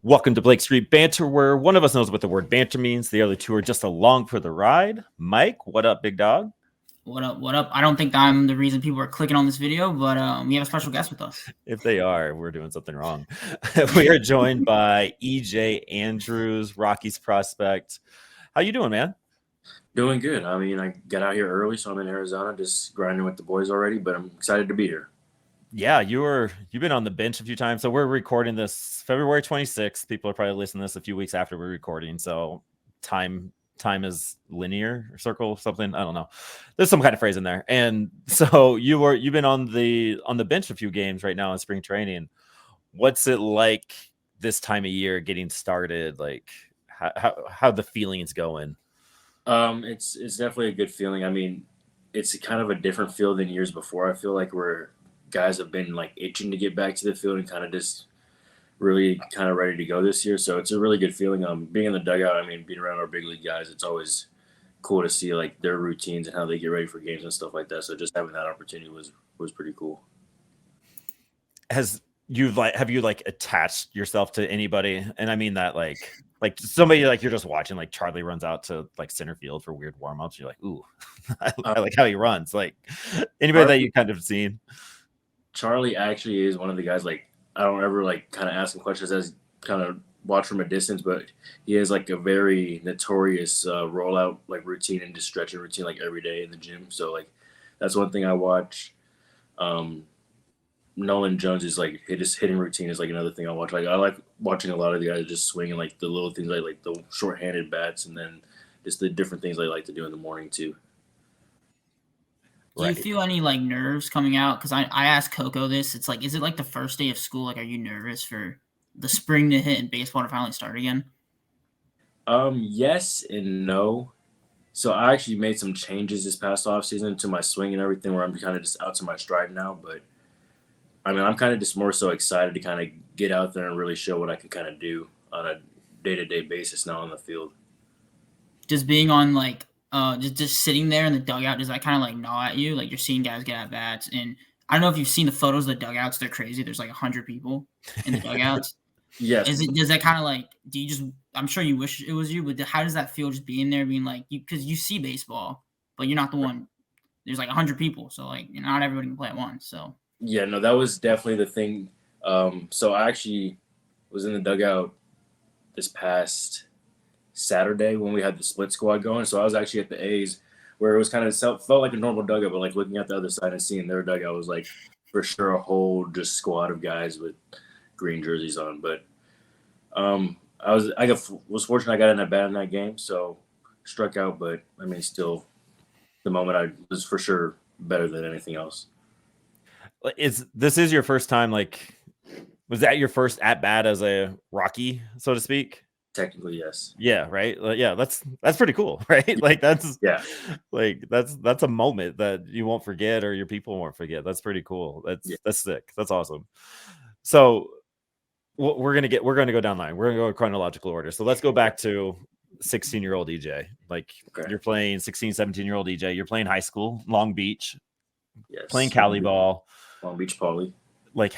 Welcome to Blake Street Banter, where one of us knows what the word banter means. The other two are just along for the ride. Mike, what up, big dog? What up? What up? I don't think I'm the reason people are clicking on this video, but we have a special guest with us. If they are, we're doing something wrong. We are joined by EJ Andrews, Rockies prospect. How you doing, man? Doing good. I mean, I got out here early, so I'm in Arizona, just grinding with the boys already, but I'm excited to be here. Yeah, you've been on the bench a few times. So we're recording this February 26th. People are probably listening to this a few weeks after we're recording. So time is linear or circle something. I don't know. There's some kind of phrase in there. And so you've been on the bench a few games right now in spring training. What's it like this time of year getting started? Like how the feeling's going? It's definitely a good feeling. I mean, it's kind of a different feel than years before. I feel like guys have been like itching to get back to the field and kind of just really kind of ready to go this year. So it's a really good feeling. Being in the dugout, I mean, being around our big league guys, it's always cool to see like their routines and how they get ready for games and stuff like that. So just having that opportunity was pretty cool. Have you attached yourself to anybody? And I mean that like somebody like you're just watching, like Charlie runs out to like center field for weird warm-ups. You're like, ooh, I like how he runs. Like anybody that you kind of seen. Charlie actually is one of the guys, like, I don't ever, like, kind of ask him questions as kind of watch from a distance, but he has, like, a very notorious rollout, like, routine and just stretching routine, like, every day in the gym. So, like, that's one thing I watch. Nolan Jones is, like, his hitting routine is, like, another thing I watch. Like, I like watching a lot of the guys just swinging, like, the little things, like the short-handed bats and then just the different things they like to do in the morning, too. Do you feel any like nerves coming out? Because I asked Coco this. It's like, is it like the first day of school? Like, are you nervous for the spring to hit and baseball to finally start again? Yes and no. So I actually made some changes this past off season to my swing and everything, where I'm kind of just out to my stride now. But I mean, I'm kind of just more so excited to kind of get out there and really show what I can kind of do on a day-to-day basis now on the field. Just being on like just sitting there in the dugout, does that kind of like gnaw at you? Like you're seeing guys get at bats, and I don't know if you've seen the photos of the dugouts. They're crazy. There's like 100 people in the dugouts. Yes. Does that kind of like? Do you just? I'm sure you wish it was you, but how does that feel? Just being there, being like you, because you see baseball, but you're not the one. There's like 100 people, so like not everybody can play at once. So yeah, no, that was definitely the thing. So I actually was in the dugout this past Saturday when we had the split squad going. So I was actually at the A's, where it was kind of felt like a normal dugout, but like looking at the other side and seeing their dugout was like for sure a whole just squad of guys with green jerseys on. But I was fortunate I got in that bat in that game, so struck out. But I mean, still, the moment I was for sure better than anything else. This is your first time? Like, was that your first at bat as a Rocky, so to speak? Technically, yes. Yeah, right. Yeah, that's pretty cool, right? Like that's a moment that you won't forget or your people won't forget. That's pretty cool. That's sick. That's awesome. So we're gonna go down line. We're gonna go in chronological order. So let's go back to 16-year-old EJ. Like you're playing 16, 17-year-old EJ. You're playing high school, Long Beach. Yes. Playing Cali ball. Long Beach Poly. Like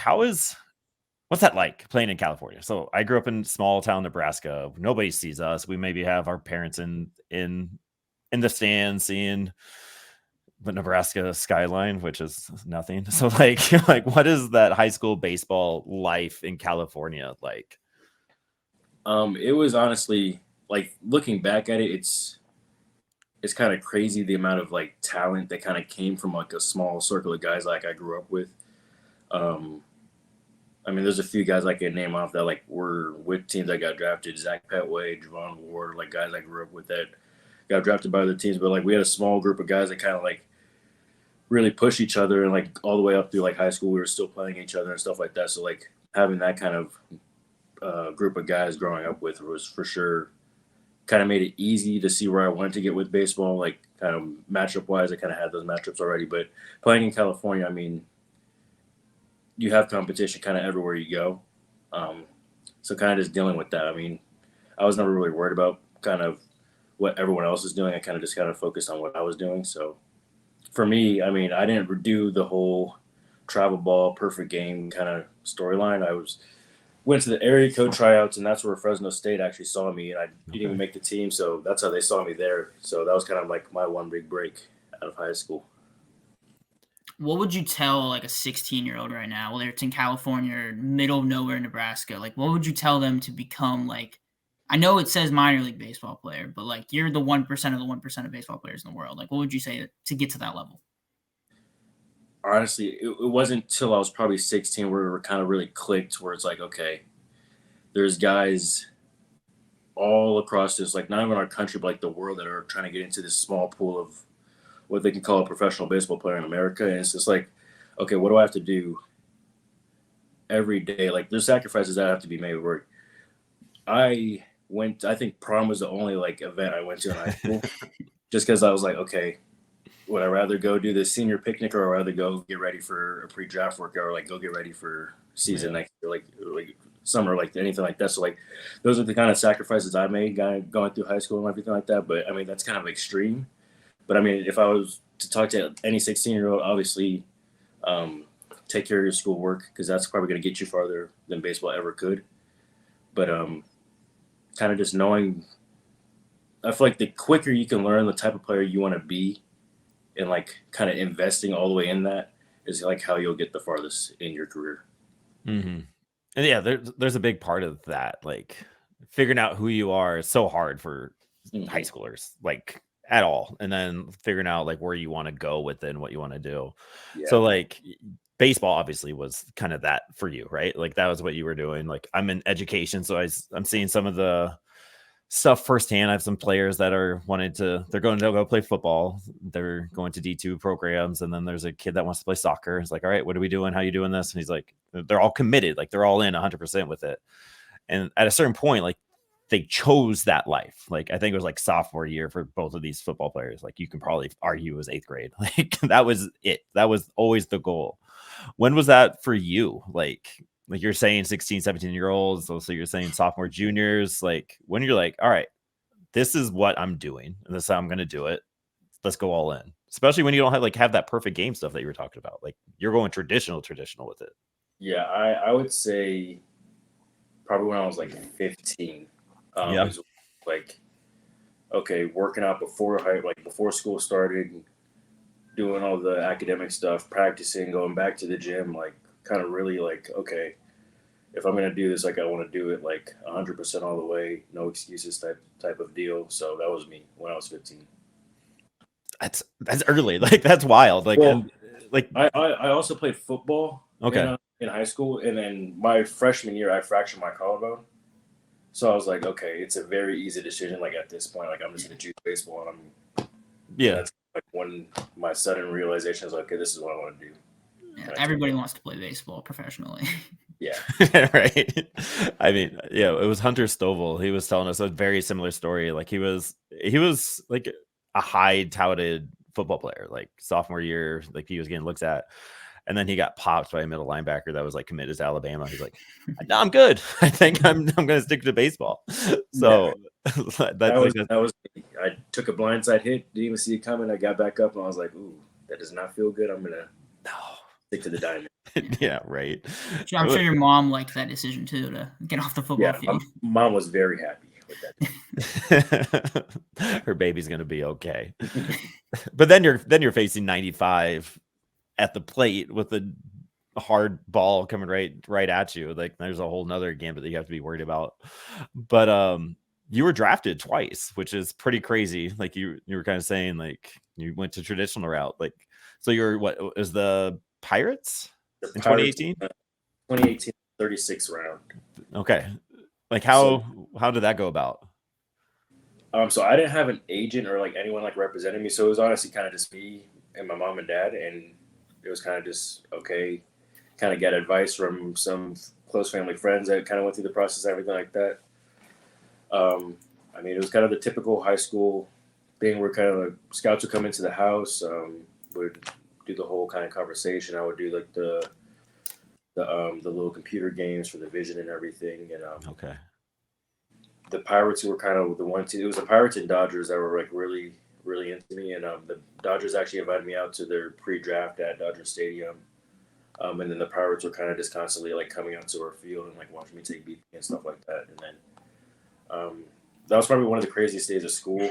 what's that like playing in California? So I grew up in small town Nebraska. Nobody sees us. We maybe have our parents in the stands seeing the Nebraska skyline, which is nothing. So like what is that high school baseball life in California like? It was honestly, like, looking back at it, it's kind of crazy the amount of like talent that kind of came from like a small circle of guys like I grew up with. I mean, there's a few guys I can name off that like were with teams that got drafted. Zach Petway, Javon Ward, like guys I grew up with that got drafted by other teams. But like we had a small group of guys that kind of like really push each other, and like all the way up through like high school, we were still playing each other and stuff like that. So like having that kind of group of guys growing up with was for sure kind of made it easy to see where I wanted to get with baseball. Like kind of matchup wise, I kind of had those matchups already. But playing in California, I mean, you have competition kind of everywhere you go. So kind of just dealing with that. I mean, I was never really worried about kind of what everyone else is doing. I kind of just focused on what I was doing. So for me, I mean, I didn't do the whole travel ball, perfect game kind of storyline. went to the area code tryouts, and that's where Fresno State actually saw me, and I didn't even make the team, so that's how they saw me there. So that was kind of like my one big break out of high school. What would you tell like a 16-year-old right now, whether it's in California or middle of nowhere, Nebraska? Like, what would you tell them to become like? I know it says minor league baseball player, but like you're the 1% of the 1% of baseball players in the world. Like, what would you say to get to that level? Honestly, it wasn't until I was probably 16 where it kind of really clicked, where it's like, okay, there's guys all across this, like not even our country, but like the world, that are trying to get into this small pool of what they can call a professional baseball player in America. And it's just like, okay, what do I have to do every day? Like there's sacrifices that have to be made. Where I think prom was the only like event I went to in high school, just because I was like, okay, would I rather go do the senior picnic, or would I rather go get ready for a pre-draft workout, or like go get ready for season next year, like summer, like anything like that. So like those are the kind of sacrifices I made going through high school and everything like that. But I mean, that's kind of extreme. But I mean, if I was to talk to any 16-year-old, obviously take care of your schoolwork, because that's probably going to get you farther than baseball ever could. But kind of just knowing, I feel like the quicker you can learn the type of player you want to be, and like kind of investing all the way in that, is like how you'll get the farthest in your career. Mm-hmm. And yeah, there's a big part of that. Like figuring out who you are is so hard for high schoolers, like at all. And then figuring out like where you want to go within what you want to do. Yeah. So like baseball obviously was kind of that for you, right? Like that was what you were doing. Like I'm in education, so I'm seeing some of the stuff firsthand. I have some players that are they're going to go play football. They're going to D2 programs. And then there's a kid that wants to play soccer. It's like, all right, what are we doing? How are you doing this? And he's like, they're all committed. Like they're all in 100% with it. And at a certain point, like they chose that life. Like I think it was like sophomore year for both of these football players. Like you can probably argue it was 8th grade. Like that was it. That was always the goal. When was that for you? Like you're saying 16, 17-year-olds. So you're saying sophomore, juniors, like when you're like, all right, this is what I'm doing and this is how I'm going to do it. Let's go all in. Especially when you don't have that perfect game stuff that you were talking about. Like you're going traditional with it. Yeah, I would say probably when I was like 15. It was like, okay, working out before school started, doing all the academic stuff, practicing, going back to the gym, like kind of really like, okay, if I'm going to do this, like I want to do it like 100% all the way, no excuses type of deal. So that was me when I was 15. That's early. Like that's wild. Like, well, like I also played football okay. in high school. And then my freshman year, I fractured my collarbone. So I was like, okay, it's a very easy decision. Like at this point, like I'm just going to choose baseball. And that's like when my sudden realization is like, okay, this is what I want to do. Yeah, everybody wants to play baseball professionally. Yeah. Right. I mean, yeah, it was Hunter Stovall. He was telling us a very similar story. Like he was like a high touted football player, like sophomore year, like he was getting looked at. And then he got popped by a middle linebacker that was like committed to Alabama. He's like, no, I'm good. I think I'm going to stick to baseball. So that was I took a blindside hit, didn't even see it coming. I got back up and I was like, ooh, that does not feel good. I'm going to stick to the diamond. Yeah, right. I'm sure your mom liked that decision too, to get off the football field. My mom was very happy with that. Her baby's going to be okay. But then you're facing 95 at the plate with a hard ball coming right at you. Like there's a whole nother gambit that you have to be worried about. But you were drafted twice, which is pretty crazy. Like you were kind of saying, like you went to traditional route. Like so you're what is the Pirates in 2018? 2018 36 round. Okay. Like how did that go about? So I didn't have an agent or like anyone like representing me. So it was honestly kind of just me and my mom and dad, and it was kind of just okay. Kind of get advice from some close family friends that kind of went through the process, everything like that. I mean, it was kind of the typical high school thing where kind of like scouts would come into the house, would do the whole kind of conversation. I would do like the little computer games for the vision and everything. And okay. The Pirates who were kind of the one team. It was the Pirates and Dodgers that were like really, really into me. And the Dodgers actually invited me out to their pre-draft at Dodger Stadium. And then the Pirates were kind of just constantly like coming out to our field and like watching me take BP and stuff like that. And then that was probably one of the craziest days of school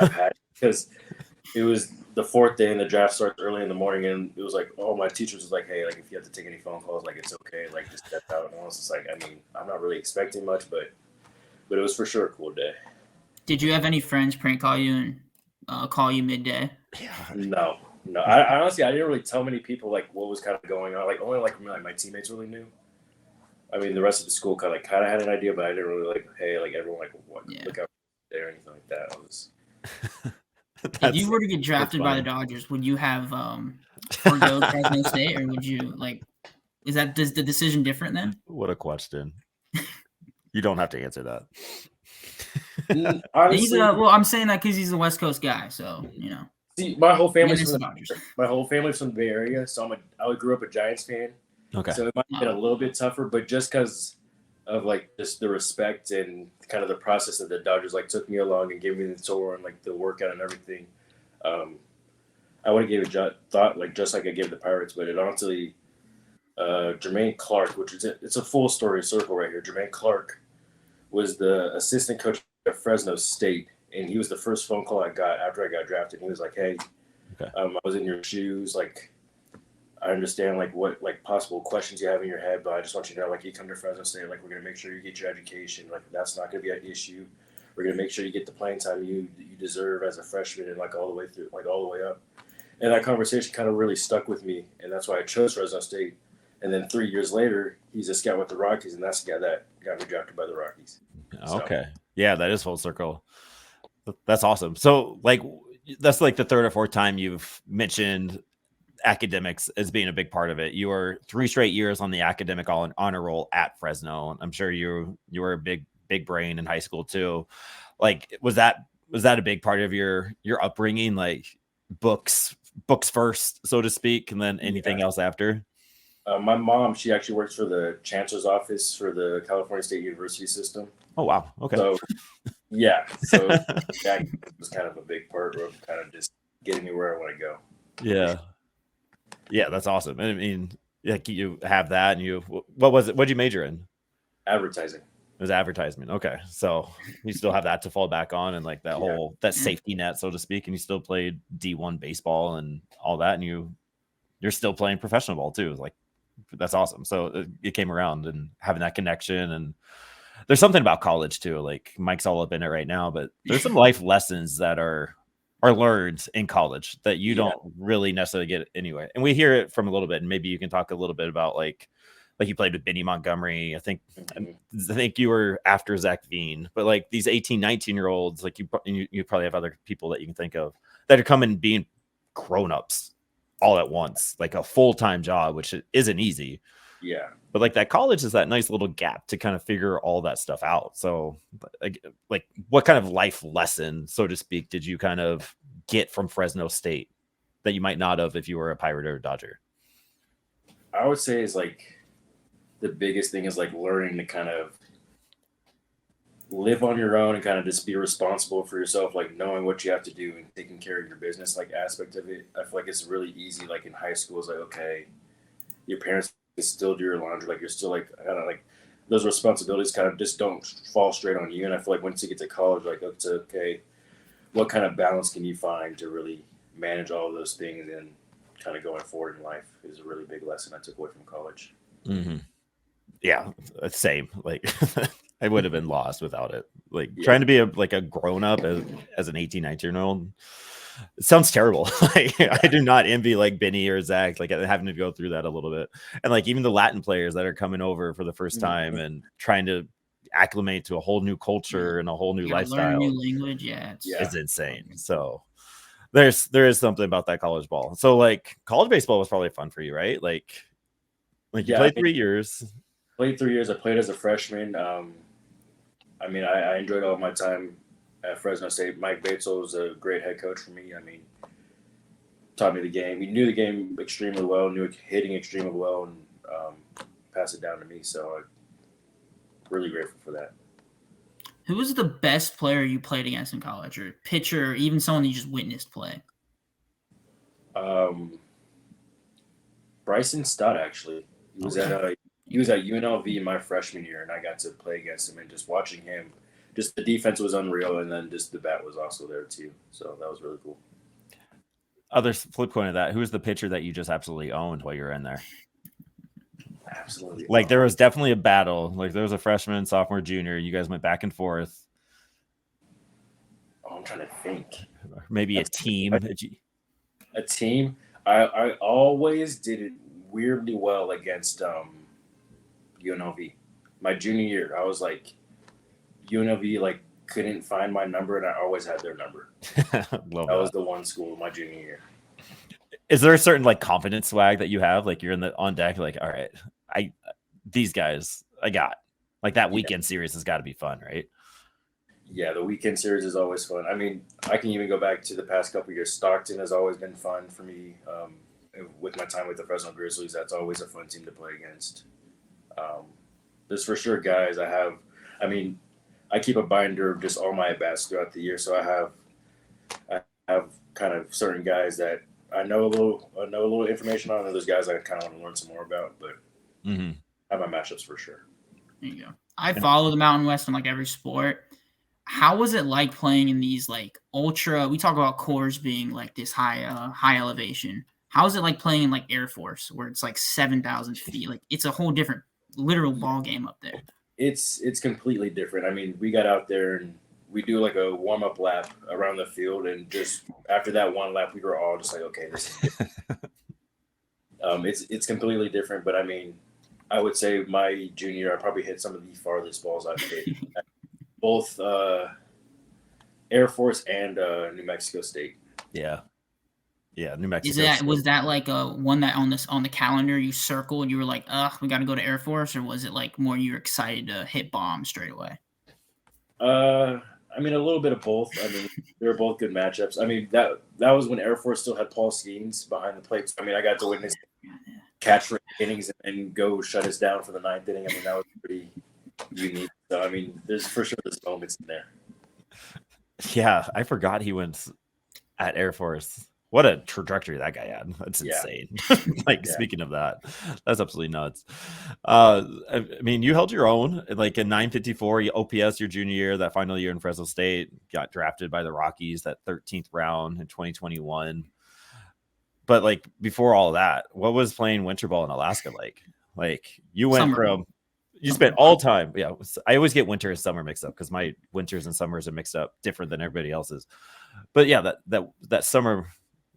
I've had because it was the fourth day and the draft starts early in the morning, and it was like, oh, my teachers was like, hey, like if you have to take any phone calls, like it's okay, like just step out. And I was just like, I mean, I'm not really expecting much, but it was for sure a cool day. Did you have any friends prank call you and call you midday? No. I honestly, I didn't really tell many people like what was kind of going on. Like only like my teammates really knew. I mean, the rest of the school kind of had an idea, but I didn't really like, hey, like everyone like what look out there or anything like that. I was. If you were to get drafted by the Dodgers, would you have forgo Fresno State, or would you like? Is the decision different then? What a question! You don't have to answer that. Honestly, well, I'm saying that because he's a West Coast guy, so you know. See, my whole family's from the Bay Area, so I grew up a Giants fan. Okay. So it might have been a little bit tougher, but just because of like just the respect and kind of the process that the Dodgers like took me along and gave me the tour and like the workout and everything, I would have gave it thought like just like I gave the Pirates, but it honestly, Jermaine Clark, which is it's a full story circle right here. Jermaine Clark was the assistant coach at Fresno State. And he was the first phone call I got after I got drafted. He was like, hey, I was in your shoes. Like, I understand, like, what, like, possible questions you have in your head, but I just want you to know, like, you come to Fresno State, like, we're going to make sure you get your education. Like, that's not going to be an issue. We're going to make sure you get the playing time you deserve as a freshman and, like, all the way through, like, all the way up. And that conversation kind of really stuck with me, and that's why I chose Fresno State. And then 3 years later, he's a scout with the Rockies, and that's the guy that got me drafted by the Rockies. Okay. So. Yeah, that is full circle. That's awesome. So like, that's like the third or fourth time you've mentioned academics as being a big part of it. You were 3 straight years on the academic honor roll at Fresno. I'm sure you were a big brain in high school too. Like, was that a big part of your upbringing? Like books first, so to speak, and then anything else after? My mom, she actually works for the chancellor's office for the California State University system. Oh, wow. Okay. So, yeah. So that was kind of a big part of kind of just getting me where I want to go. Yeah. Yeah, that's awesome. I mean, like you have that, and what was it? What'd you major in? Advertising. It was advertisement. Okay. So you still have that to fall back on, and like that whole, that safety net, so to speak, and you still played D1 baseball and all that. And you're still playing professional ball too. Like, that's awesome. So it came around and having that connection. And there's something about college too. Like Mike's all up in it right now, but there's some life lessons that are learned in college that you don't really necessarily get anyway. And we hear it from a little bit, and maybe you can talk a little bit about like you played with Benny Montgomery. I think you were after Zach Veen, but like these 18, 19-year-olds, like you probably have other people that you can think of that are coming being grown-ups all at once, like a full-time job, which isn't easy. Yeah. But like that college is that nice little gap to kind of figure all that stuff out. So like what kind of life lesson, so to speak, did you kind of get from Fresno State that you might not have if you were a Pirate or a Dodger? I would say is like the biggest thing is like learning to kind of live on your own and kind of just be responsible for yourself, like knowing what you have to do and taking care of your business, like aspect of it. I feel like it's really easy. Like in high school, it's like, okay, your parents can still do your laundry. Like you're still like, kind of like those responsibilities kind of just don't fall straight on you. And I feel like once you get to college, like it's okay, what kind of balance can you find to really manage all of those things and kind of going forward in life is a really big lesson I took away from college. Mm-hmm. Yeah, same. Like I would have been lost without it. Like trying to be a grown up as an 18, 19-year-old. It sounds terrible. Like, I do not envy like Benny or Zach, like having to go through that a little bit. And like even the Latin players that are coming over for the first time and trying to acclimate to a whole new culture and a whole new lifestyle. Learn a new language. It's insane. So there is something about that college ball. So like college baseball was probably fun for you, right? Like you played 3 years. Played 3 years. I played as a freshman. I mean, I enjoyed all my time at Fresno State. Mike Batesel was a great head coach for me. I mean, taught me the game. He knew the game extremely well, knew hitting extremely well, and passed it down to me. So I'm really grateful for that. Who was the best player you played against in college, or pitcher, or even someone you just witnessed play? Bryson Stott, actually. He was at UNLV my freshman year, and I got to play against him. And just watching him, just the defense was unreal, and then just the bat was also there too. So that was really cool. Other flip coin of that, who was the pitcher that you just absolutely owned while you were in there? Absolutely. Like there was definitely a battle. Like there was a freshman, sophomore, junior. You guys went back and forth. Oh, I'm trying to think. Maybe a team. A team. I always did it weirdly well against UNLV. My junior year, I was like, UNLV like couldn't find my number, and I always had their number. That was the one school my junior year. Is there a certain like confidence swag that you have? Like you're on deck, like, all right, these guys I got. Like that weekend series has got to be fun, right? Yeah, the weekend series is always fun. I mean, I can even go back to the past couple of years. Stockton has always been fun for me. With my time with the Fresno Grizzlies, that's always a fun team to play against. There's for sure guys I have. I mean, I keep a binder of just all my at-bats throughout the year, so I have kind of certain guys that I know a little information on, and those guys I kind of want to learn some more about. But I have my matchups for sure. There you go. I follow the Mountain West in like every sport. How was it like playing in these like ultra? We talk about cores being like this high elevation. How is it like playing in like Air Force where it's like 7,000 feet? Like it's a whole different literal ball game up there. It's completely different. I mean, we got out there and we do like a warm up lap around the field, and just after that one lap, we were all just like, okay, this is it's completely different. But I mean, I would say my junior year, I probably hit some of the farthest balls I've hit. Both Air Force and New Mexico State. Yeah, New Mexico. Was that like a one that on the calendar you circled? You were like, we got to go to Air Force, or was it like more you were excited to hit bombs straight away? I mean, a little bit of both. I mean, they were both good matchups. I mean, that was when Air Force still had Paul Skeens behind the plate. So, I mean, I got to witness catch for innings and go shut us down for the ninth inning. I mean, that was pretty unique. So, I mean, there's for sure there's moments in there. Yeah, I forgot he went at Air Force. What a trajectory that guy had. That's insane. Speaking of that, that's absolutely nuts. I mean, you held your own like in 954 OPS your junior year, that final year in Fresno State, got drafted by the Rockies that 13th round in 2021. But like before all that, what was playing winter ball in Alaska like? Like you went you spent all time. Yeah, I always get winter and summer mixed up because my winters and summers are mixed up different than everybody else's. But yeah, that summer.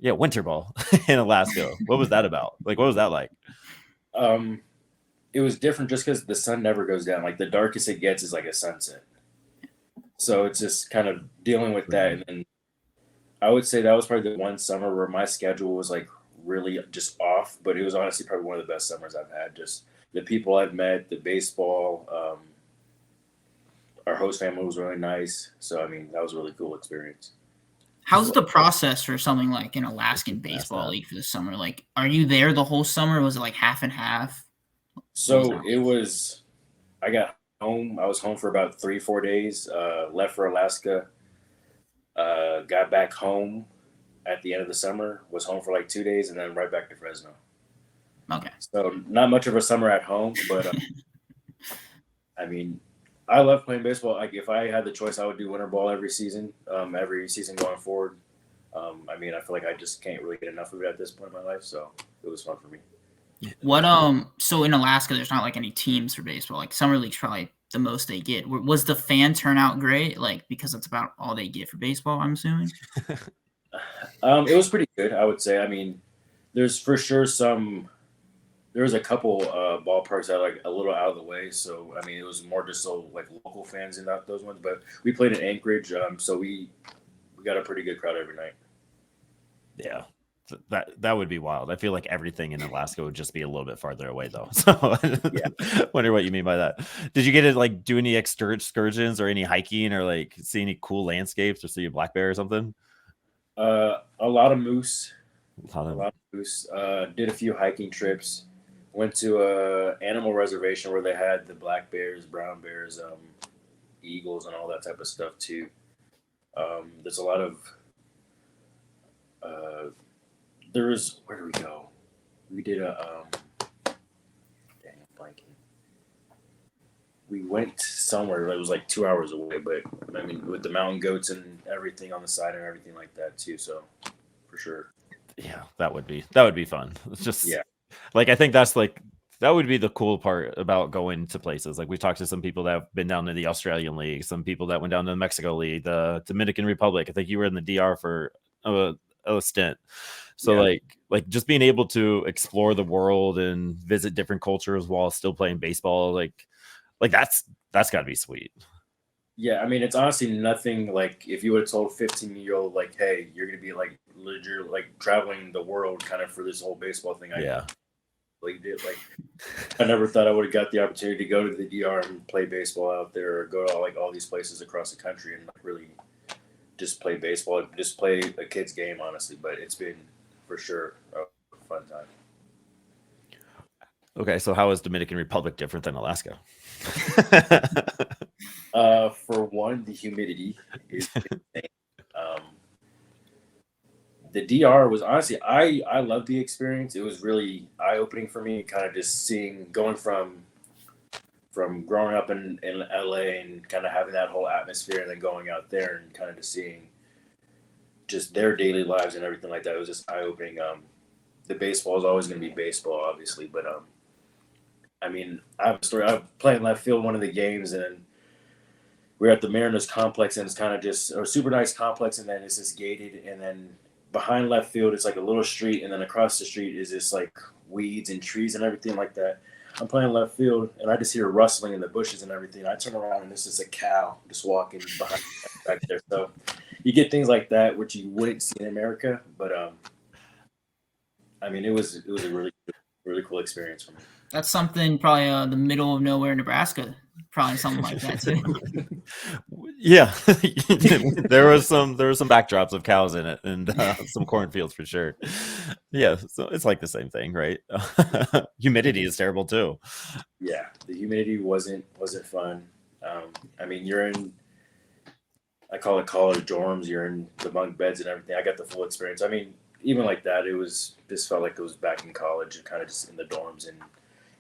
Yeah, winter ball in Alaska. What was that about? Like, what was that like? It was different just because the sun never goes down. Like the darkest it gets is like a sunset. So it's just kind of dealing with that. And then I would say that was probably the one summer where my schedule was like really just off. But it was honestly probably one of the best summers I've had. Just the people I've met, the baseball. Our host family was really nice. So I mean, that was a really cool experience. How's the process for something like an Alaskan baseball league for the summer? Like, are you there the whole summer? Was it like half and half? So it was, I got home. I was home for about 3-4 days, left for Alaska, got back home at the end of the summer, was home for like 2 days, and then right back to Fresno. Okay. So not much of a summer at home, but I mean, I love playing baseball. Like if I had the choice, I would do winter ball every season going forward. I mean, I feel like I just can't really get enough of it at this point in my life, so it was fun for me. What so in Alaska, there's not like any teams for baseball. Like summer league's probably the most they get. Was the fan turnout great? Like because that's about all they get for baseball, I'm assuming. It was pretty good, I would say. I mean, there's for sure there was a couple ballparks that are like a little out of the way. So, I mean, it was more just so like local fans and not those ones. But we played in Anchorage, so we got a pretty good crowd every night. Yeah, that would be wild. I feel like everything in Alaska would just be a little bit farther away, though. So, yeah. Wonder what you mean by that. Did you get to like do any excursions or any hiking or like see any cool landscapes or see a black bear or something? A lot of moose. A lot of moose. Did a few hiking trips. Went to a animal reservation where they had the black bears, brown bears, eagles, and all that type of stuff too. There's a lot of where do we go? we did a dang, I'm blanking. We went somewhere that was like 2 hours away, but I mean with the mountain goats and everything on the side and everything like that too. So for sure. Yeah, that would be fun. It's just Yeah. like I think that's like that would be the cool part about going to places. Like we talked to some people that have been down to the Australian League, some people that went down to the Mexico League, the Dominican Republic. I think you were in the DR for a stint. So Yeah. like just being able to explore the world and visit different cultures while still playing baseball, like that's got to be sweet. Yeah, I mean, it's honestly nothing like if you would have told 15-year-old like, "Hey, you're gonna be like legit like traveling the world kind of for this whole baseball thing." Yeah. Like did like I never thought I would have got the opportunity to go to the DR and play baseball out there, or go to all these places across the country and really just play baseball, just play a kid's game, honestly. But it's been for sure a fun time. Okay, so how is Dominican Republic different than Alaska? For one, the humidity is insane. The DR was honestly, I loved the experience. It was really eye opening for me, kind of just going from growing up in LA and kind of having that whole atmosphere, and then going out there and kind of just seeing just their daily lives and everything like that. It was just eye opening. The baseball is always going to be baseball, obviously, but I mean, I have a story. I was playing left field one of the games, and we're at the Mariners complex, and it's kind of just a super nice complex, and then it's just gated, and then behind left field it's like a little street, and then across the street is just like weeds and trees and everything like that. I'm playing left field, and I just hear rustling in the bushes and everything. I turn around, and it's just a cow just walking behind back there. So you get things like that which you wouldn't see in America, but I mean, it was a really cool experience for me. That's something probably the middle of nowhere, Nebraska. Probably something like that too. Yeah, there was some backdrops of cows in it and some cornfields for sure. Yeah, so it's like the same thing, right? Humidity is terrible too. Yeah, the humidity wasn't fun. I mean, I call it college dorms. You're in the bunk beds and everything. I got the full experience. I mean, even like that, it was just felt like it was back in college and kind of just in the dorms and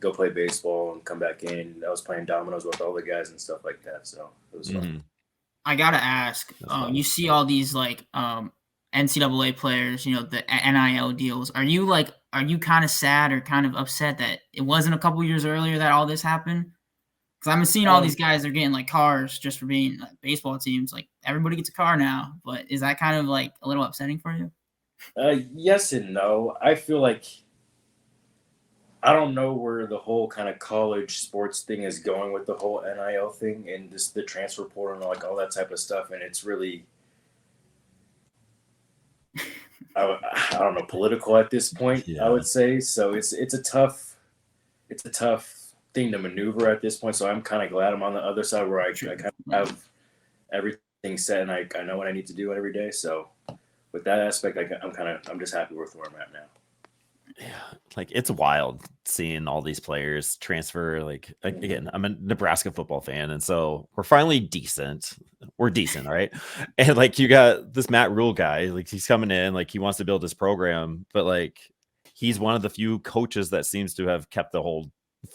go play baseball and come back in. I was playing dominoes with all the guys and stuff like that. So it was fun. Mm-hmm. I gotta ask, you see all these like NCAA players, you know, the NIL deals. Are you kind of sad or kind of upset that it wasn't a couple years earlier that all this happened? Because I've been seeing all these guys are getting like cars just for being like, baseball teams. Like everybody gets a car now, but is that kind of like a little upsetting for you? Yes and no. I feel like I don't know where the whole kind of college sports thing is going with the whole NIL thing and just the transfer portal and like all that type of stuff. And it's really, I don't know, political at this point. Yeah. I would say so. It's a tough thing to maneuver at this point. So I'm kind of glad I'm on the other side where I kind of have everything set and I know what I need to do every day. So with that aspect, I'm just happy with where I'm at now. Yeah, like it's wild seeing all these players transfer. Like again, I'm a Nebraska football fan, and so we're finally decent. We're decent, right? And like you got this Matt Rule guy, like he's coming in, like he wants to build his program, but like he's one of the few coaches that seems to have kept the whole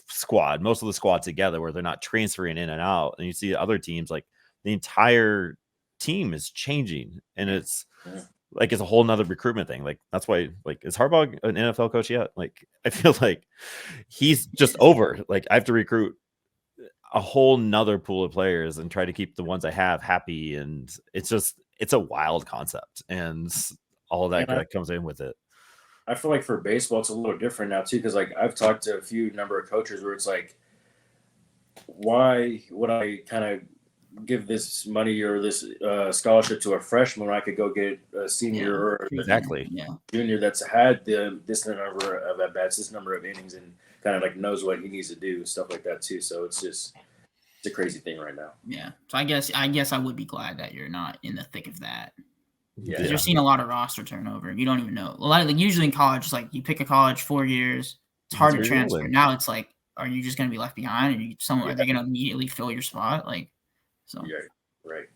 squad, most of the squad together, where they're not transferring in and out. And you see other teams, like the entire team is changing, and it's. Like it's a whole nother recruitment thing. Like that's why, like, is Harbaugh an NFL coach yet? Like, I feel like he's just over. Like, I have to recruit a whole nother pool of players and try to keep the ones I have happy. And it's a wild concept, and all of that comes in with it. I feel like for baseball, it's a little different now too, because like I've talked to a few number of coaches where it's like, why would I kind of give this money or this scholarship to a freshman when I could go get a senior or exactly junior that's had this number of at bats, this number of innings, and kind of like knows what he needs to do and stuff like that too. So it's a crazy thing right now. Yeah. So I guess I would be glad that you're not in the thick of that. Yeah. Because you're seeing a lot of roster turnover. You don't even know. A lot of like usually in college, it's like you pick a college 4 years. It's hard to transfer. Now it's like, are you just going to be left behind? And are they going to immediately fill your spot? Like. So. Yeah, right.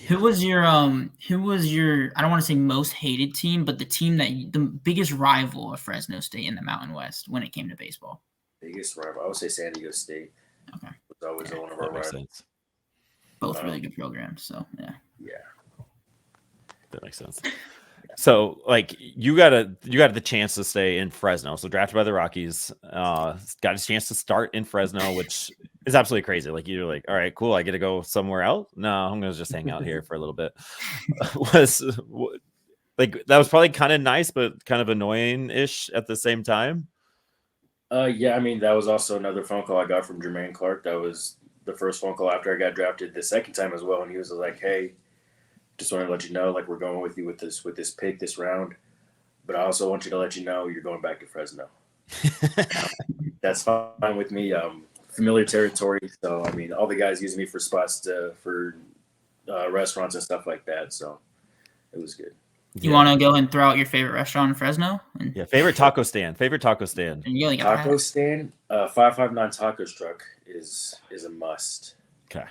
Who was your I don't want to say most hated team, but the team that the biggest rival of Fresno State in the Mountain West when it came to baseball? Biggest rival, I would say San Diego State. Okay. Was always one of That our makes rivals. sense. Both really good programs, so yeah. Yeah. That makes sense. So, like, you got the chance to stay in Fresno. So drafted by the Rockies, got a chance to start in Fresno, which is absolutely crazy. Like, you're like, all right, cool. I get to go somewhere else. No, I'm gonna just hang out here for a little bit. Like, that was probably kind of nice, but kind of annoying-ish at the same time. Yeah, I mean, that was also another phone call I got from Jermaine Clark. That was the first phone call after I got drafted the second time as well. And he was like, hey, just want to let you know, like, we're going with you with this pick this round. But I also want you to let you know you're going back to Fresno. That's fine with me. Familiar territory. So, I mean, all the guys using me for spots for restaurants and stuff like that. So it was good. You want to go and throw out your favorite restaurant in Fresno? And Favorite taco stand. you only got Taco stand, 559 Tacos Truck is a must. Okay.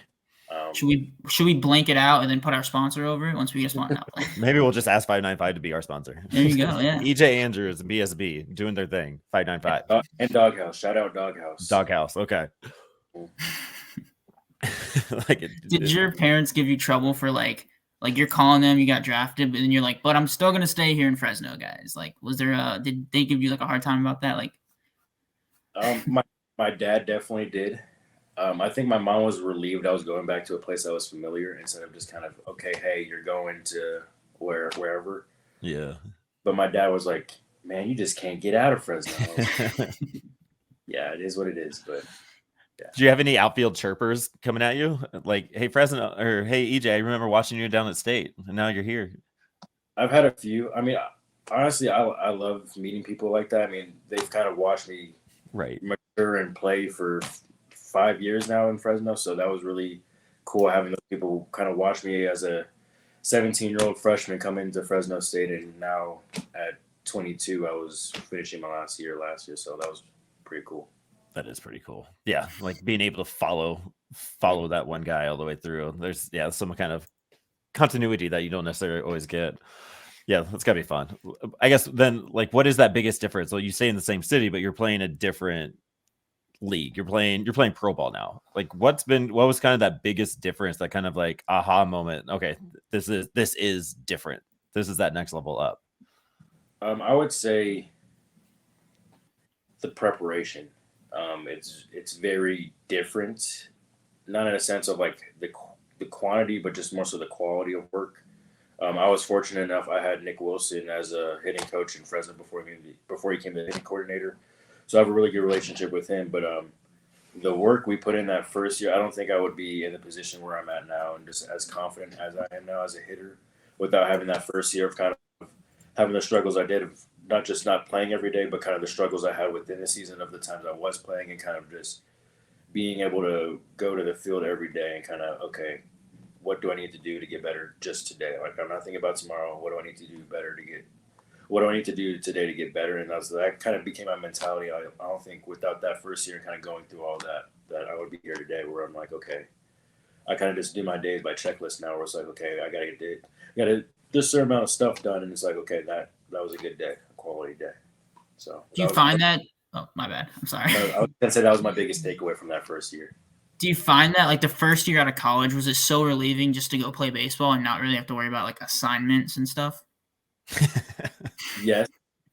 Should we blank it out and then put our sponsor over it once we get a sponsor? Maybe we'll just ask 595 to be our sponsor. There you go. Yeah. EJ Andrews and BSB doing their thing. 595. And Doghouse. Shout out Doghouse. Doghouse. Okay. Did your parents give you trouble for like you're calling them, you got drafted, but then you're like, but I'm still gonna stay here in Fresno, guys? Like, was there did they give you like a hard time about that? Like, my dad definitely did. I think my mom was relieved I was going back to a place that was familiar instead of just kind of, okay, hey, you're going to wherever. Yeah. But my dad was like, man, you just can't get out of Fresno. Yeah, it is what it is. But yeah. Do you have any outfield chirpers coming at you? Like, hey, Fresno, or hey, EJ, I remember watching you down at State, and now you're here. I've had a few. I mean, honestly, I love meeting people like that. I mean, they've kind of watched me mature and play for 5 years now in Fresno, so that was really cool having those people kind of watch me as a 17-year-old freshman come into Fresno State, and now at 22, I was finishing my last year, so that was pretty cool. That is pretty cool. Yeah, like being able to follow that one guy all the way through. There's some kind of continuity that you don't necessarily always get. Yeah, that's gotta be fun. I guess then, like, what is that biggest difference? Well, you stay in the same city, but you're playing a different league. You're playing pro ball now. Like, what was kind of that biggest difference, that kind of like aha moment? Okay, this is different. This is that next level up. I would say the preparation. It's very different, not in a sense of like the quantity, but just more so the quality of work. I was fortunate enough. I had Nic Wilson as a hitting coach in Fresno before he came the hitting coordinator. So I have a really good relationship with him. But the work we put in that first year, I don't think I would be in the position where I'm at now and just as confident as I am now as a hitter without having that first year of kind of having the struggles I did of not just not playing every day, but kind of the struggles I had within the season of the times I was playing and kind of just being able to go to the field every day and kind of, okay, what do I need to do to get better just today? Like, I'm not thinking about tomorrow. What do I need to do today to get better? And that kind of became my mentality. I don't think without that first year and kind of going through all that I would be here today where I'm like, okay, I kind of just do my days by checklist now where it's like, okay, I got to get this certain amount of stuff done. And it's like, okay, that was a good day, a quality day. So do you find that? Oh, my bad. I'm sorry. I was gonna say that was my biggest takeaway from that first year. Do you find that like the first year out of college, was it so relieving just to go play baseball and not really have to worry about like assignments and stuff? Yes.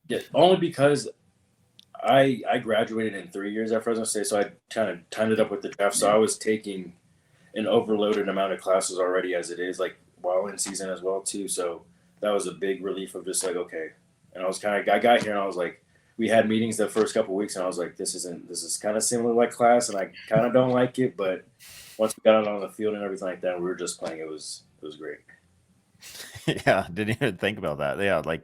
Yeah, only because I graduated in 3 years at Fresno State, so I kind of timed it up with the draft. So I was taking an overloaded amount of classes already as it is, like while in season as well too. So that was a big relief of just like, okay. And I got here and I was like, we had meetings the first couple of weeks and I was like, this is kind of similar like class and I kind of don't like it, but once we got out on the field and everything like that, we were just playing. It was great. Yeah, didn't even think about that. Yeah, like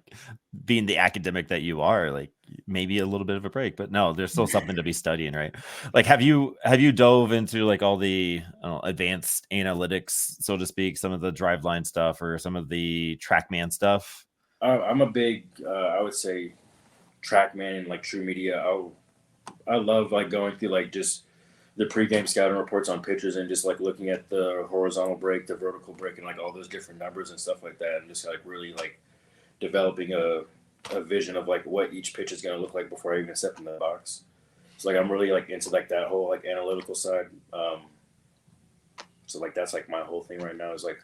being the academic that you are, like maybe a little bit of a break, but no, there's still something to be studying, right? Like, have you dove into like all the advanced analytics, so to speak, some of the driveline stuff or some of the TrackMan stuff? I'm a big, I would say, TrackMan and like True Media. I love like going through like just the pregame scouting reports on pitchers and just like looking at the horizontal break, the vertical break, and like all those different numbers and stuff like that, and just like really like developing a vision of like what each pitch is going to look like before I even step in the box. So like I'm really like into like that whole like analytical side. So like that's like my whole thing right now is like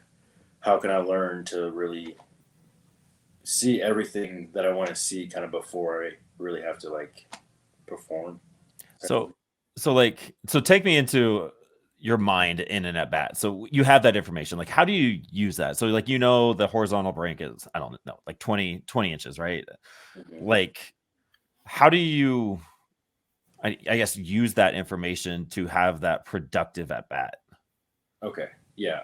how can I learn to really see everything that I want to see kind of before I really have to like perform. So take me into your mind in an at bat. So you have that information. Like, how do you use that? So like, the horizontal break is, I don't know, like 20 inches, right? Mm-hmm. Like, how do you, I guess, use that information to have that productive at bat? Okay. Yeah.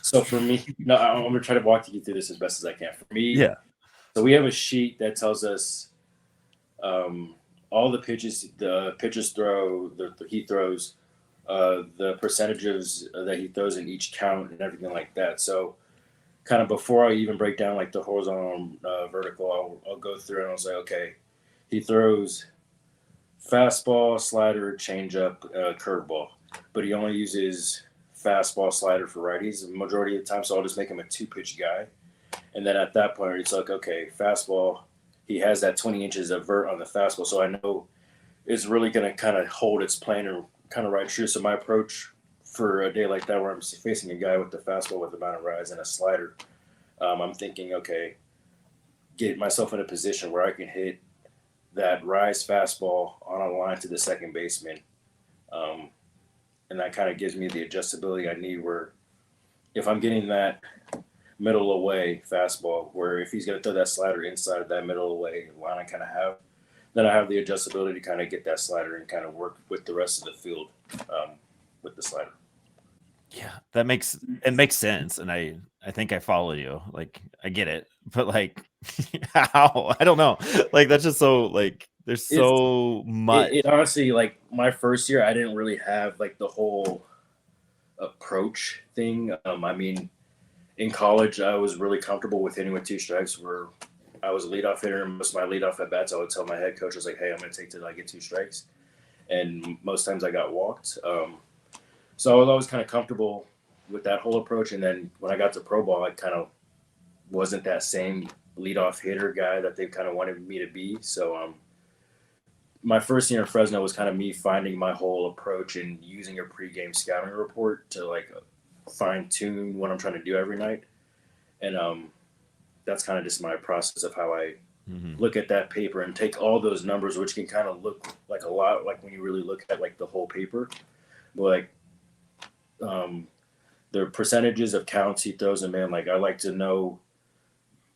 So for me, no, I'm gonna try to walk you through this as best as I can. For me, Yeah. So we have a sheet that tells us all the pitches the pitchers throw, the he throws, the percentages that he throws in each count and everything like that. So kind of before I even break down like the horizontal, vertical, I'll go through and I'll say, okay, he throws fastball, slider, changeup, curveball, but he only uses fastball, slider for righties the majority of the time. So I'll just make him a 2-pitch guy. And then at that point, it's like, okay, fastball, he has that 20 inches of vert on the fastball. So I know it's really going to kind of hold its plane and kind of right true. So my approach for a day like that, where I'm facing a guy with the fastball with a mountain rise and a slider, I'm thinking, okay, get myself in a position where I can hit that rise fastball on a line to the second baseman. And that kind of gives me the adjustability I need where if I'm getting that middle away fastball, where if he's going to throw that slider inside of that middle away line I kind of have, then I have the adjustability to kind of get that slider and kind of work with the rest of the field with the slider. Yeah, it makes sense. And I think I follow you. Like, I get it. But like, how? I don't know. Like, that's just so like, there's so much. It honestly, like my first year, I didn't really have like the whole approach thing. I mean, in college, I was really comfortable with hitting with 2 strikes where I was a leadoff hitter. And most of my leadoff at bats, I would tell my head coach, I was like, hey, I'm going to take till I get 2 strikes. And most times I got walked. So I was always kind of comfortable with that whole approach. And then when I got to pro ball, I kind of wasn't that same leadoff hitter guy that they kind of wanted me to be. So my first year in Fresno was kind of me finding my whole approach and using a pregame scouting report to like fine tune what I'm trying to do every night. And that's kind of just my process of how I look at that paper and take all those numbers, which can kind of look like a lot, like when you really look at like the whole paper, but like the percentages of counts he throws them in. Like I like to know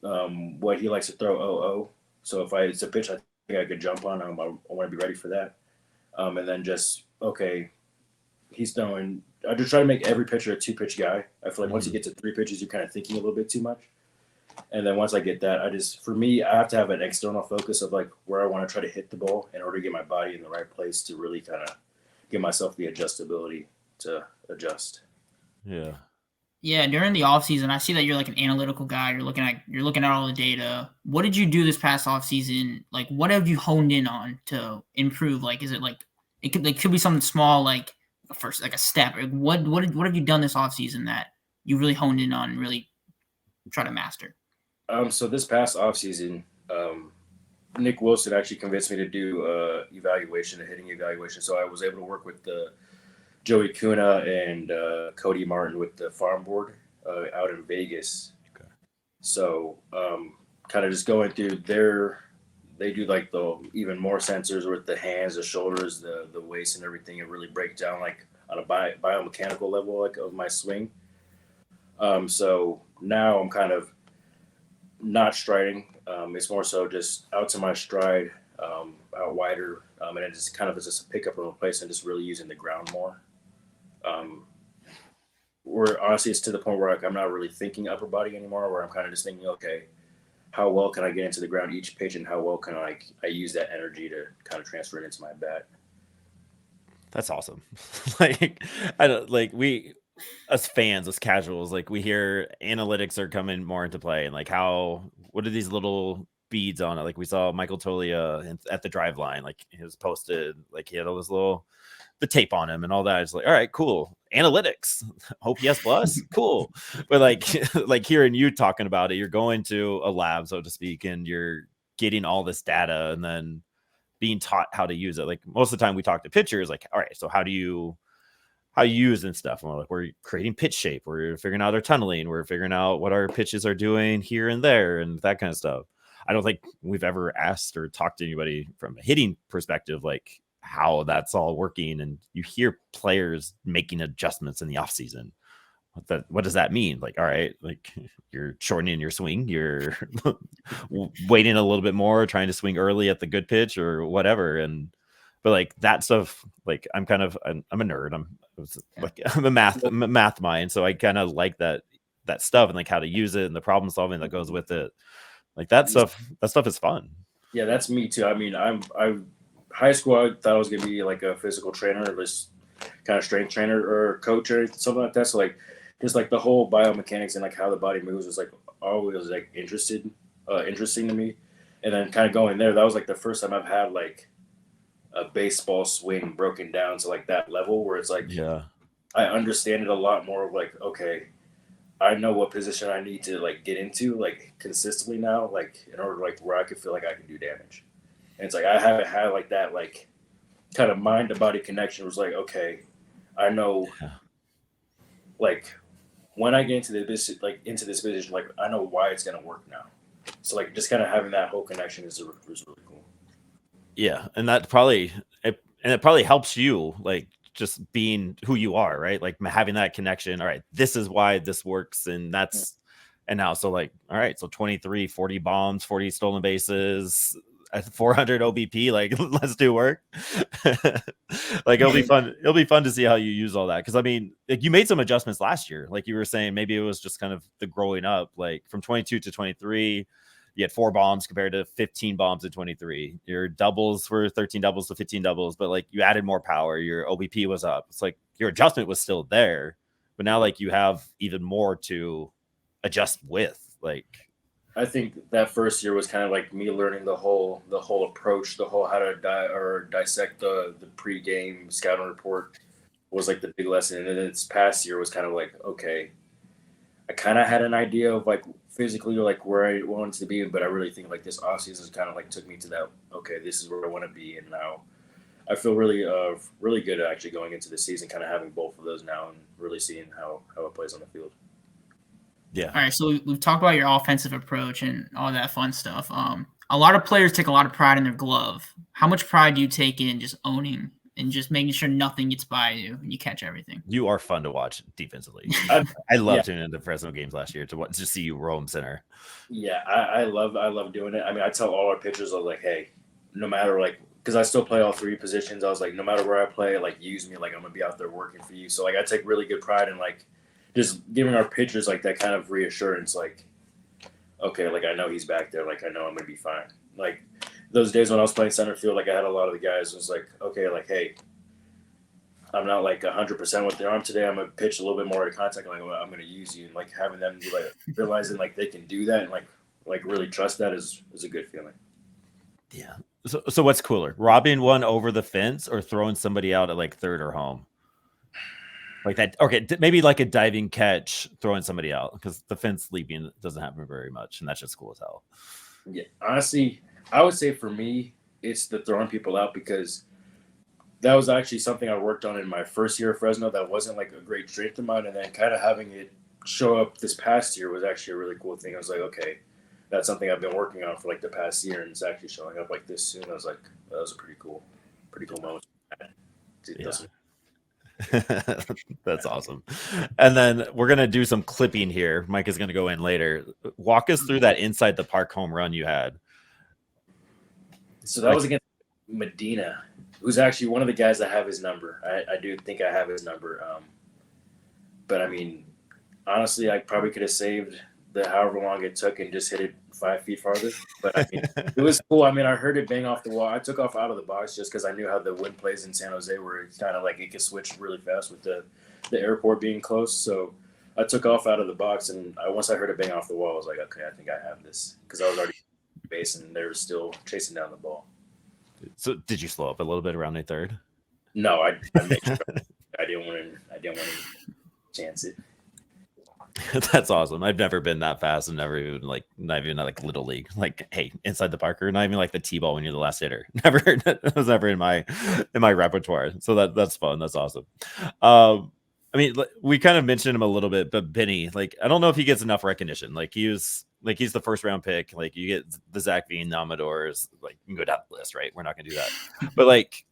what he likes to throw 0-0. So if it's a pitch I think I could jump on, I want to be ready for that. And then just, okay, he's throwing, I just try to make every pitcher a 2-pitch guy. I feel like once you get to 3 pitches, you're kind of thinking a little bit too much. And then once I get that, for me, I have to have an external focus of like where I want to try to hit the ball in order to get my body in the right place to really kind of give myself the adjustability to adjust. Yeah. Yeah, during the off season, I see that you're like an analytical guy. You're looking at all the data. What did you do this past off season? Like, what have you honed in on to improve? Like, is it like it could be something small, like first like a step? Like, what have you done this off season that you really honed in on and really try to master? So this past off season, Nic Wilson actually convinced me to do a hitting evaluation. So I was able to work with Joey Kuna and Cody Martin with the farm board out in Vegas. Okay. So kind of just going through they do like the even more sensors with the hands, the shoulders, the waist and everything, and really break down like on a biomechanical level like of my swing. So now I'm kind of not striding. It's more so just out to my stride, out wider, and it just kind of is just a pickup and replace and just really using the ground more. Where honestly it's to the point where like, I'm not really thinking upper body anymore, where I'm kind of just thinking, okay, how well can I get into the ground each pitch and how well can I use that energy to kind of transfer it into my bat. That's awesome. Like, I don't like we as fans, as casuals, like we hear analytics are coming more into play and like what are these little beads on it? Like we saw Michael Tolia at the drive line, like he was posted, like he had all those little the tape on him and all that. It's like, all right, cool. Analytics, OPS plus, cool. But like like hearing you talking about it, you're going to a lab, so to speak, and you're getting all this data and then being taught how to use it. Like most of the time we talk to pitchers, like, all right, so how you use and stuff. And we're creating pitch shape. We're figuring out our tunneling. We're figuring out what our pitches are doing here and there and that kind of stuff. I don't think we've ever asked or talked to anybody from a hitting perspective, like how that's all working. And you hear players making adjustments in the off season. What does that mean? Like, all right, like you're shortening your swing, you're waiting a little bit more, trying to swing early at the good pitch or whatever. But like that stuff, like I'm a nerd. I'm a math mind. So I kind of like that stuff and like how to use it and the problem solving that goes with it. Like that stuff is fun. Yeah, that's me too. I mean, I high school, I thought I was going to be like a physical trainer or this kind of strength trainer or coach or something like that. So like, just like the whole biomechanics and like how the body moves was like always like interesting to me. And then kind of going there, that was like the first time I've had like a baseball swing broken down to like that level where it's like, yeah, I understand it a lot more of like, okay, I know what position I need to like get into like consistently now, like in order like where I could feel like I can do damage. And it's like, I haven't had like that, like kind of mind to body connection was like, okay, I know like when I get into this position, like I know why it's going to work now. So like just kind of having that whole connection is really cool. Yeah. And that probably helps you like just being who you are, right? Like having that connection. All right, this is why this works. And that's, and now, so like, all right, so 23, 40 bombs, 40 stolen bases, 400 OBP, like let's do work. Like it'll be fun. It'll be fun to see how you use all that. Cause I mean, like you made some adjustments last year. Like you were saying, maybe it was just kind of the growing up, like from 22 to 23, you had 4 bombs compared to 15 bombs in 23. Your doubles were 13 doubles to 15 doubles, but like you added more power. Your OBP was up. It's like your adjustment was still there, but now like you have even more to adjust with. Like I think that first year was kind of like me learning the whole approach, the whole how to dissect the pregame scouting report was like the big lesson. And then this past year was kind of like, okay, I kind of had an idea of like physically like where I wanted to be, but I really think like this offseason kind of like took me to that, okay, this is where I want to be. And now I feel really good actually going into the season, kind of having both of those now and really seeing how it plays on the field. Yeah. All right. So we've talked about your offensive approach and all that fun stuff. A lot of players take a lot of pride in their glove. How much pride do you take in just owning and just making sure nothing gets by you and you catch everything? You are fun to watch defensively. I loved tuning into Fresno games last year to see you roam center. Yeah, I love doing it. I mean, I tell all our pitchers, I was like, hey, no matter like, because I still play all 3 positions. I was like, no matter where I play, like use me, like I'm gonna be out there working for you. So like I take really good pride in like just giving our pitchers like that kind of reassurance, like, okay, like I know he's back there, like I know I'm gonna be fine. Like those days when I was playing center field, like I had a lot of the guys was like, okay, like hey, I'm not like 100% with their arm today. I'm gonna pitch a little bit more at contact. Like I'm gonna use you, and like having them be like realizing like they can do that and like really trust that is a good feeling. Yeah. So what's cooler, robbing one over the fence or throwing somebody out at like third or home? Like that. Okay, maybe like a diving catch, throwing somebody out because the fence leaping doesn't happen very much, and that's just cool as hell. Yeah, honestly, I would say for me, it's the throwing people out because that was actually something I worked on in my first year of Fresno. That wasn't like a great strength of mine, and then kind of having it show up this past year was actually a really cool thing. I was like, okay, that's something I've been working on for like the past year, and it's actually showing up like this soon. I was like, that was a pretty cool moment. Yeah. That's awesome. And then we're gonna do some clipping here. Mike is gonna go in later. Walk us through that inside the park home run you had. So that was against Medina, who's actually one of the guys that have his number. I do think I have his number. But I mean, honestly, I probably could have saved the however long it took and just hit it 5 feet farther. But I mean, it was cool. I mean, I heard it bang off the wall. I took off out of the box just because I knew how the wind plays in San Jose, where it's kind of like it could switch really fast with the airport being close. So I took off out of the box, and once I heard it bang off the wall, I was like, okay, I think I have this, because I was already base and they were still chasing down the ball. So did you slow up a little bit around the third? No, I made sure I didn't want to chance it. That's awesome. I've never been that fast, and never even not even like little league. Like, hey, inside the Parker, not even like the T-ball when you're the last hitter. Never, that was never in my repertoire. So that's fun. That's awesome. I mean, we kind of mentioned him a little bit, but Benny, like, I don't know if he gets enough recognition. Like, he's the first round pick. Like, you get the Zach Veen, the Amadors. Like, you can go down the list, right? We're not gonna do that, but like.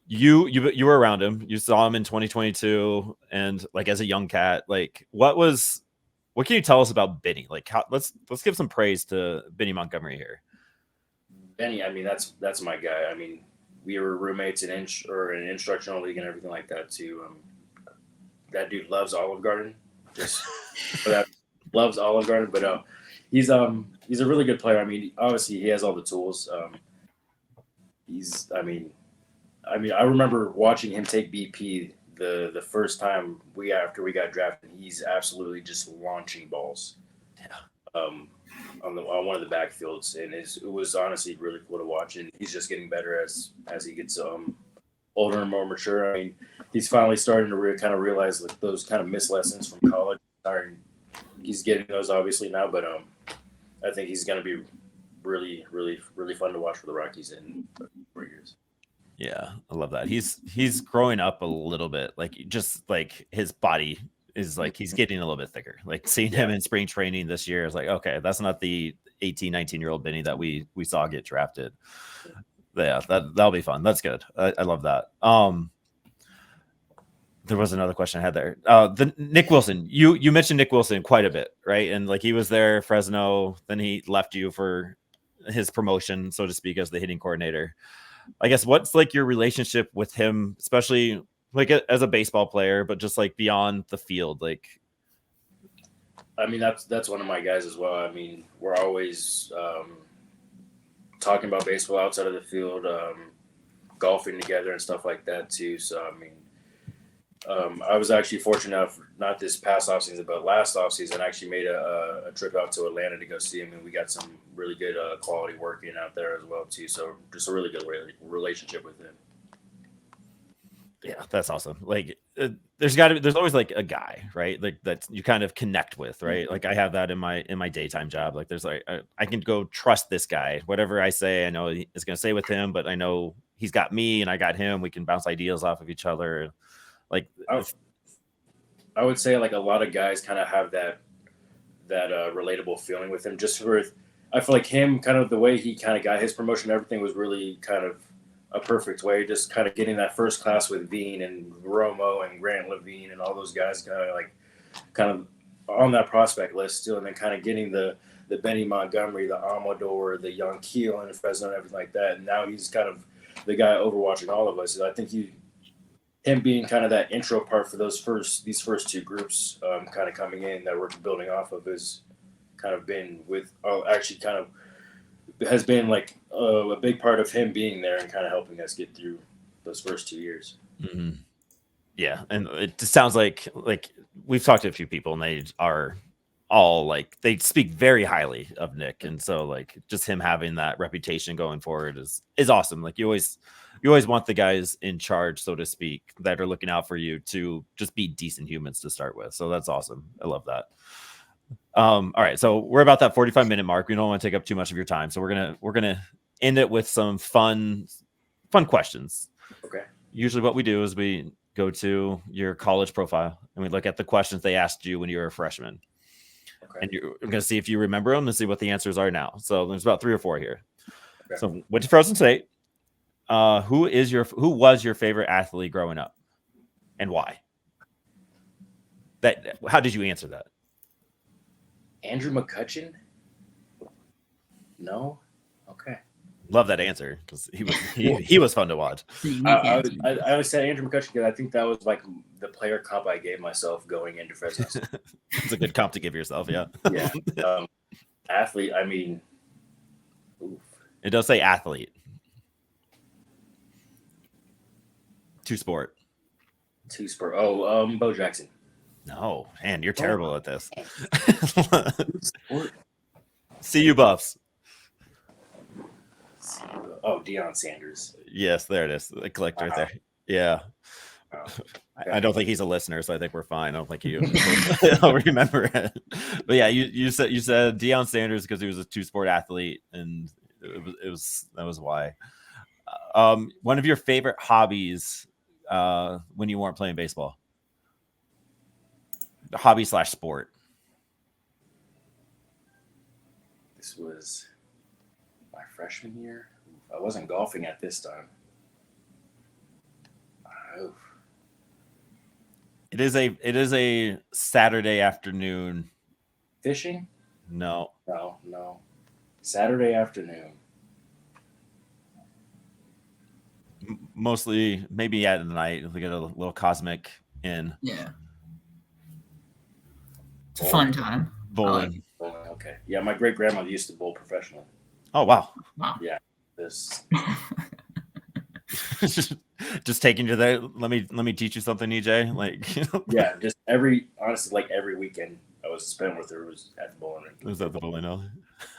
You were around him. You saw him in 2022, and like as a young cat, like what can you tell us about Benny? Like, let's give some praise to Benny Montgomery here. Benny, I mean that's my guy. I mean, we were roommates in an instructional league and everything like that too. That dude loves Olive Garden, just that loves Olive Garden. But he's a really good player. I mean, obviously he has all the tools. I remember watching him take BP the first time after we got drafted. He's absolutely just launching balls, on one of the backfields, and it was honestly really cool to watch. And he's just getting better as he gets older and more mature. I mean, he's finally starting to kind of realize like those kind of missed lessons from college. He's getting those obviously now, but I think he's going to be really, really, really fun to watch for the Rockies in 4 years. Yeah, I love that. He's growing up a little bit. Like, just like his body is like he's getting a little bit thicker. Like, seeing him in spring training this year is like, okay, that's not the 18, 19-year-old Benny that we saw get drafted. Yeah, that'll be fun. That's good. I love that. There was another question I had there. The Nic Wilson. You mentioned Nic Wilson quite a bit, right? And like he was there, Fresno, then he left you for his promotion, so to speak, as the hitting coordinator. I guess what's like your relationship with him, especially like as a baseball player, but just like beyond the field? Like, I mean, that's one of my guys as well. I mean, we're always talking about baseball outside of the field, golfing together and stuff like that too. So I mean, I was actually fortunate enough, not this past offseason, but last offseason, I actually made a trip out to Atlanta to go see him, and we got some really good quality work in out there as well too. So just a really good relationship with him. Yeah, that's awesome. Like, there's always like a guy, right? Like that you kind of connect with, right? Like I have that in my daytime job. Like there's like I can go trust this guy. Whatever I say, I know is going to stay with him, but I know he's got me and I got him. We can bounce ideas off of each other. Like, I would say like a lot of guys kind of have that relatable feeling with him. I feel like him, kind of the way he kind of got his promotion, everything was really kind of a perfect way. Just kind of getting that first class with Veen and Romo and Grant Levine and all those guys kind of on that prospect list still, and then kind of getting the Benny Montgomery, the Amador, the Young Keel and Fresno and everything like that. And now he's kind of the guy overwatching all of us. I think him being kind of that intro part for these first two groups, kind of coming in that we're building off of, has kind of been has been like a big part of him being there and kind of helping us get through those first 2 years. Mm-hmm. Yeah, and it just sounds like we've talked to a few people, and they are all like they speak very highly of Nic, and so like just him having that reputation going forward is awesome. Like you always want the guys in charge, so to speak, that are looking out for you to just be decent humans to start with. So that's awesome. I love that. All right, so we're about that 45-minute mark. We don't want to take up too much of your time, so we're gonna end it with some fun questions. Okay. Usually, what we do is we go to your college profile and we look at the questions they asked you when you were a freshman. Okay. And you're going to see if you remember them and see what the answers are now. So there's about 3 or 4 here. Okay. So went to Fresno State. Who was your favorite athlete growing up, and why? How did you answer that? Andrew McCutcheon? No. Okay. Love that answer because he was fun to watch. I always said Andrew McCutcheon because I think that was like the player comp I gave myself going into Fresno State. It's a good comp to give yourself, yeah. Yeah. Athlete, I mean, oof. It does say athlete. Two sport. Oh, Bo Jackson. No, man, you're terrible at this. CU Buffs. Oh, Deion Sanders. Yes, there it is. The clicked right there. Yeah. Oh, I don't think he's a listener, so I think we're fine. I don't think I'll remember it. But yeah, you said Deion Sanders because he was a 2-sport athlete, and it was that was why. One of your favorite hobbies when you weren't playing baseball, hobby / sport. This was my freshman year. I wasn't golfing at this time. Oh, It is a Saturday afternoon. fishing? No. No. Saturday afternoon. Mostly maybe at night. We get a little cosmic in. Yeah. It's a fun time. Bowling. Okay. Yeah, my great grandmother used to bowl professionally. Oh wow. Wow. Yeah. This. Just taking you there. Let me teach you something, EJ. Like Yeah, just honestly, like every weekend I was spent with her was at the bowling rink. Was that the bowling alley?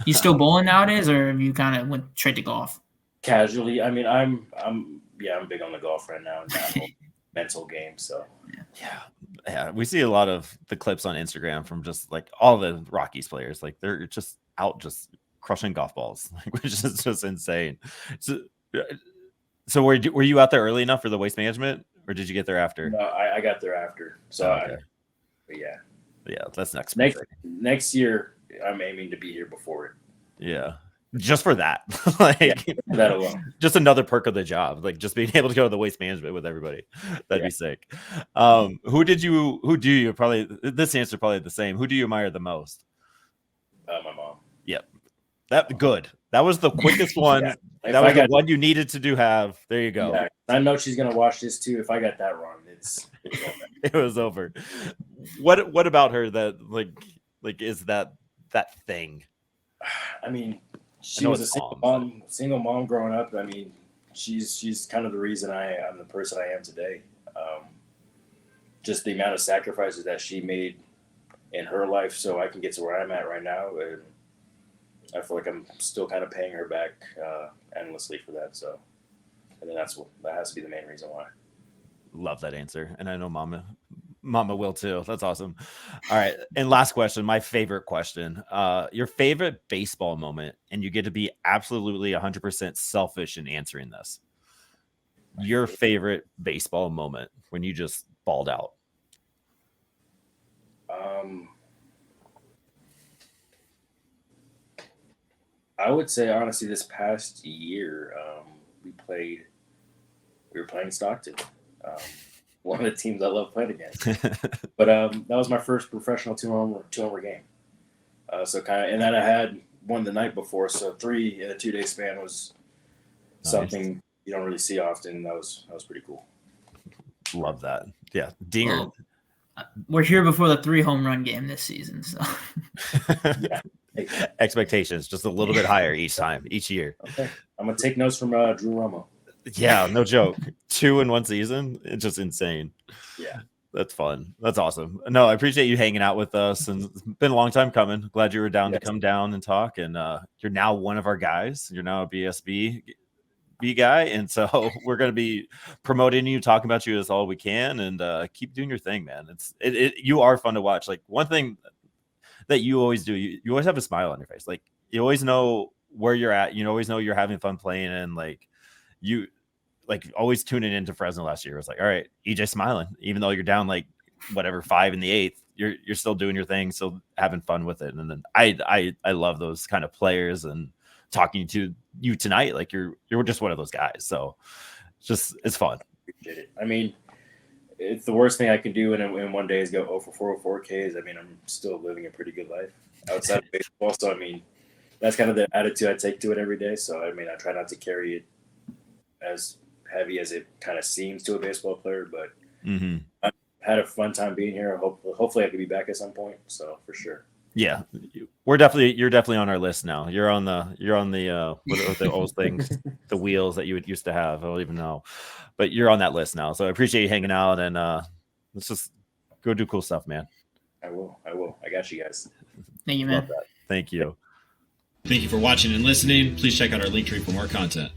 You still bowling nowadays, or have you kind of went straight to golf? Casually, I mean, I'm big on the golf right now. Mental game, so Yeah. We see a lot of the clips on Instagram from just like all the Rockies players. Like they're just out just crushing golf balls, like, which is just insane. So were you out there early enough for the waste management, or did you get there after? no, I got there after. So Okay. but yeah, That's next next year I'm aiming to be here before it. Yeah. Just for that. Like That alone. just another perk of the job. Like just being able to go to the waste management with everybody. That'd be sick. Who do you probably this answer probably the same. Who do you admire the most? My mom. Yep. That was the quickest one. Yeah. That was the one you needed to have. There you go. Yeah, I know she's gonna watch this too. If I got that wrong, it's over. It was over. What about her that like is that thing? I mean, she was a single mom growing up. I mean, she's kind of the reason I'm the person I am today. Just the amount of sacrifices that she made in her life so I can get to where I'm at right now. And I feel like I'm still kind of paying her back endlessly for that. So I think that has to be the main reason why. Love that answer. And I know Mama will too. That's awesome. All right. And last question, my favorite question. Your favorite baseball moment, and you get to be absolutely 100% selfish in answering this. Your favorite baseball moment when you just balled out. I would say honestly, this past year, we were playing Stockton. One of the teams I love playing against. But that was my first professional two-homer game. So kind of, and then I had one the night before. So 3 in a 2-day span was something you don't really see often. That was pretty cool. Love that. Yeah, Dinger. Well, we're here before the 3 home run game this season, so Yeah. Expectations just a little bit higher each year. Okay, I'm gonna take notes from Drew Romo. Yeah, no joke. 2 in one season. It's just insane. Yeah. That's fun. That's awesome. No, I appreciate you hanging out with us, and it's been a long time coming. Glad you were down to come down and talk. And you're now one of our guys. You're now a BSB guy, and so we're going to be promoting you, talking about you as all we can, and keep doing your thing, man. You are fun to watch. Like one thing that you always do, you always have a smile on your face. Like you always know where you're at. You always know you're having fun playing, and like you. Like always tuning into Fresno last year. It was like, all right, EJ smiling, even though you're down like whatever 5 in the 8th, you're still doing your thing, still having fun with it. And then I love those kind of players, and talking to you tonight, like you're just one of those guys. So it's fun. Appreciate it. I mean, it's the worst thing I can do in one day is go 0 for 4 Ks. I mean, I'm still living a pretty good life outside of baseball. So I mean, that's kind of the attitude I take to it every day. So I mean, I try not to carry it as heavy as it kind of seems to a baseball player, but I've had a fun time being here. Hopefully I could be back at some point. So for sure. Yeah, you're definitely on our list now. You're on the what are the old things, the wheels that you would used to have. I don't even know, but you're on that list now. So I appreciate you hanging out, and let's just go do cool stuff, man. I will. I got you guys. Thank you, man. Love that. Thank you. Thank you for watching and listening. Please check out our link tree for more content.